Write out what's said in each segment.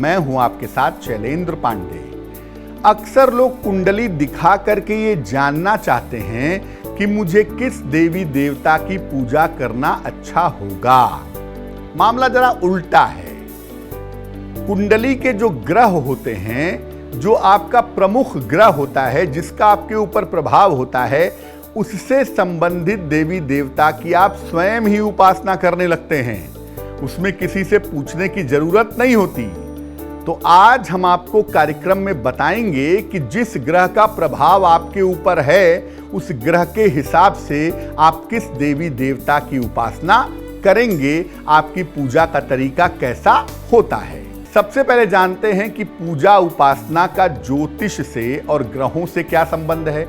मैं हूं आपके साथ शैलेंद्र पांडे। अक्सर लोग कुंडली दिखा करके ये जानना चाहते हैं कि मुझे किस देवी देवता की पूजा करना अच्छा होगा। मामला जरा उल्टा है। कुंडली के जो ग्रह होते हैं, जो आपका प्रमुख ग्रह होता है, जिसका आपके ऊपर प्रभाव होता है, उससे संबंधित देवी देवता की आप स्वयं ही उपासना करने लगते हैं। उसमें किसी से पूछने की जरूरत नहीं होती। तो आज हम आपको कार्यक्रम में बताएंगे कि जिस ग्रह का प्रभाव आपके ऊपर है, उस ग्रह के हिसाब से आप किस देवी देवता की उपासना करेंगे, आपकी पूजा का तरीका कैसा होता है। सबसे पहले जानते हैं कि पूजा उपासना का ज्योतिष से और ग्रहों से क्या संबंध है।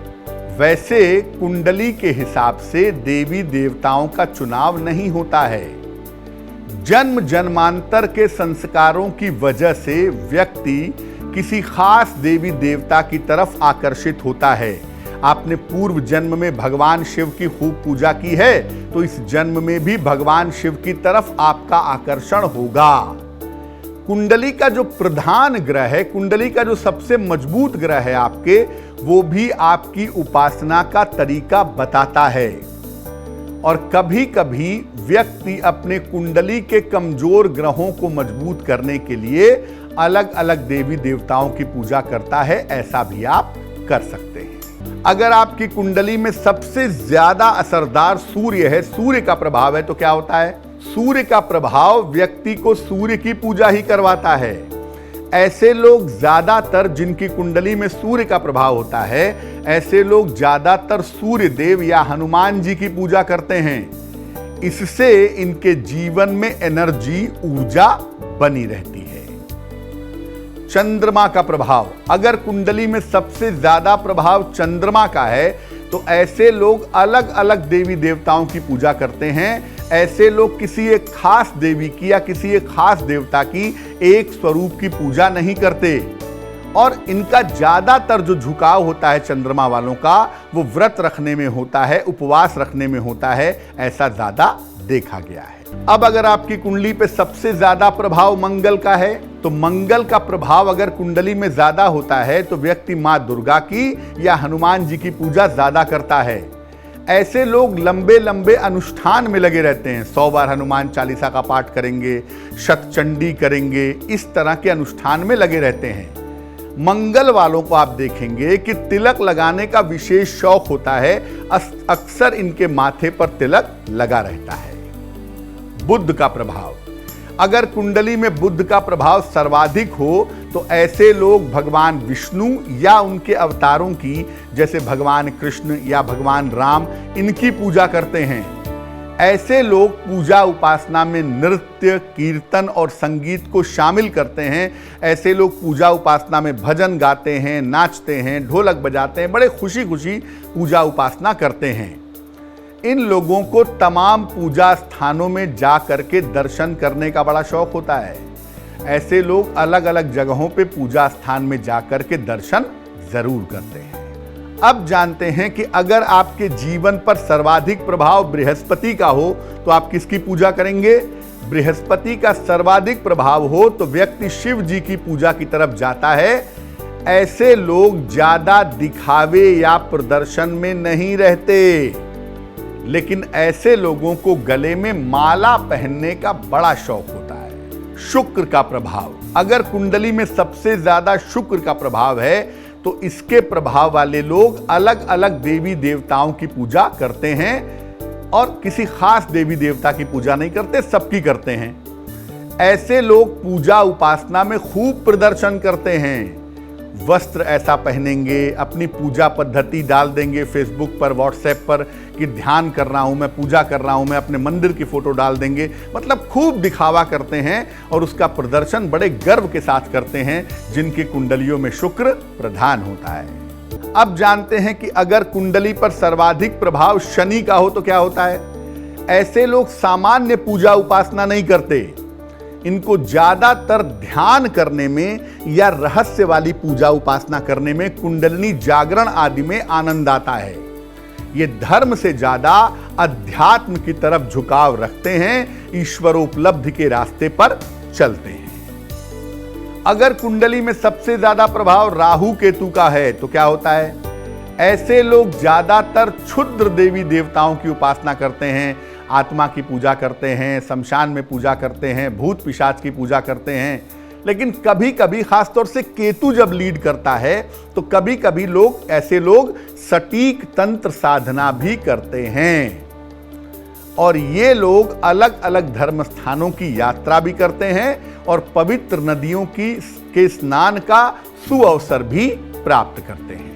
वैसे कुंडली के हिसाब से देवी देवताओं का चुनाव नहीं होता है। जन्म जन्मांतर के संस्कारों की वजह से व्यक्ति किसी खास देवी देवता की तरफ आकर्षित होता है। आपने पूर्व जन्म में भगवान शिव की खूब पूजा की है, तो इस जन्म में भी भगवान शिव की तरफ आपका आकर्षण होगा। कुंडली का जो प्रधान ग्रह है, कुंडली का जो सबसे मजबूत ग्रह है आपके, वो भी आपकी उपासना का तरीका बताता है। और कभी कभी व्यक्ति अपने कुंडली के कमजोर ग्रहों को मजबूत करने के लिए अलग अलग देवी देवताओं की पूजा करता है। ऐसा भी आप कर सकते हैं। अगर आपकी कुंडली में सबसे ज्यादा असरदार सूर्य है, सूर्य का प्रभाव है, तो क्या होता है? सूर्य का प्रभाव व्यक्ति को सूर्य की पूजा ही करवाता है। ऐसे लोग ज्यादातर, जिनकी कुंडली में सूर्य का प्रभाव होता है, ऐसे लोग ज्यादातर सूर्य देव या हनुमान जी की पूजा करते हैं। इससे इनके जीवन में एनर्जी, ऊर्जा बनी रहती है। चंद्रमा का प्रभाव, अगर कुंडली में सबसे ज्यादा प्रभाव चंद्रमा का है, तो ऐसे लोग अलग अलग देवी देवताओं की पूजा करते हैं। ऐसे लोग किसी एक खास देवी की या किसी एक खास देवता की एक स्वरूप की पूजा नहीं करते। और इनका ज्यादातर जो झुकाव होता है चंद्रमा वालों का, वो व्रत रखने में होता है, उपवास रखने में होता है। ऐसा ज्यादा देखा गया है। अब अगर आपकी कुंडली पे सबसे ज्यादा प्रभाव मंगल का है, तो मंगल का प्रभाव अगर कुंडली में ज्यादा होता है, तो व्यक्ति मां दुर्गा की या हनुमान जी की पूजा ज्यादा करता है। ऐसे लोग लंबे लंबे अनुष्ठान में लगे रहते हैं। 100 बार हनुमान चालीसा का पाठ करेंगे, शतचंडी करेंगे, इस तरह के अनुष्ठान में लगे रहते हैं। मंगल वालों को आप देखेंगे कि तिलक लगाने का विशेष शौक होता है। अक्सर इनके माथे पर तिलक लगा रहता है। बुध का प्रभाव, अगर कुंडली में बुध का प्रभाव सर्वाधिक हो, तो ऐसे लोग भगवान विष्णु या उनके अवतारों की, जैसे भगवान कृष्ण या भगवान राम, इनकी पूजा करते हैं। ऐसे लोग पूजा उपासना में नृत्य, कीर्तन और संगीत को शामिल करते हैं। ऐसे लोग पूजा उपासना में भजन गाते हैं, नाचते हैं, ढोलक बजाते हैं, बड़े खुशी खुशी पूजा उपासना करते हैं। इन लोगों को तमाम पूजा स्थानों में जा करके दर्शन करने का बड़ा शौक होता है। ऐसे लोग अलग अलग जगहों पे पूजा स्थान में जा करके दर्शन जरूर करते हैं। अब जानते हैं कि अगर आपके जीवन पर सर्वाधिक प्रभाव बृहस्पति का हो, तो आप किसकी पूजा करेंगे? बृहस्पति का सर्वाधिक प्रभाव हो तो व्यक्ति शिव जी की पूजा की तरफ जाता है। ऐसे लोग ज्यादा दिखावे या प्रदर्शन में नहीं रहते, लेकिन ऐसे लोगों को गले में माला पहनने का बड़ा शौक होता है। शुक्र का प्रभाव, अगर कुंडली में सबसे ज्यादा शुक्र का प्रभाव है, तो इसके प्रभाव वाले लोग अलग अलग देवी देवताओं की पूजा करते हैं और किसी खास देवी देवता की पूजा नहीं करते, सबकी करते हैं। ऐसे लोग पूजा उपासना में खूब प्रदर्शन करते हैं। वस्त्र ऐसा पहनेंगे, अपनी पूजा पद्धति डाल देंगे फेसबुक पर, व्हाट्सएप पर कि ध्यान कर रहा हूं मैं, पूजा कर रहा हूं मैं, अपने मंदिर की फोटो डाल देंगे। मतलब खूब दिखावा करते हैं और उसका प्रदर्शन बड़े गर्व के साथ करते हैं, जिनकी कुंडलियों में शुक्र प्रधान होता है। अब जानते हैं कि अगर कुंडली पर सर्वाधिक प्रभाव शनि का हो तो क्या होता है। ऐसे लोग सामान्य पूजा उपासना नहीं करते। इनको ज्यादातर ध्यान करने में या रहस्य वाली पूजा उपासना करने में, कुंडलिनी जागरण आदि में आनंद आता है। ये धर्म से ज्यादा अध्यात्म की तरफ झुकाव रखते हैं, ईश्वरोपलब्धि के रास्ते पर चलते हैं। अगर कुंडली में सबसे ज्यादा प्रभाव राहु केतु का है तो क्या होता है? ऐसे लोग ज्यादातर क्षुद्र देवी देवताओं की उपासना करते हैं, आत्मा की पूजा करते हैं, शमशान में पूजा करते हैं, भूत पिशाच की पूजा करते हैं। लेकिन कभी कभी खासतौर से केतु जब लीड करता है तो कभी कभी ऐसे लोग सटीक तंत्र साधना भी करते हैं। और ये लोग अलग अलग धर्म स्थानों की यात्रा भी करते हैं और पवित्र नदियों के स्नान का सुअवसर भी प्राप्त करते हैं।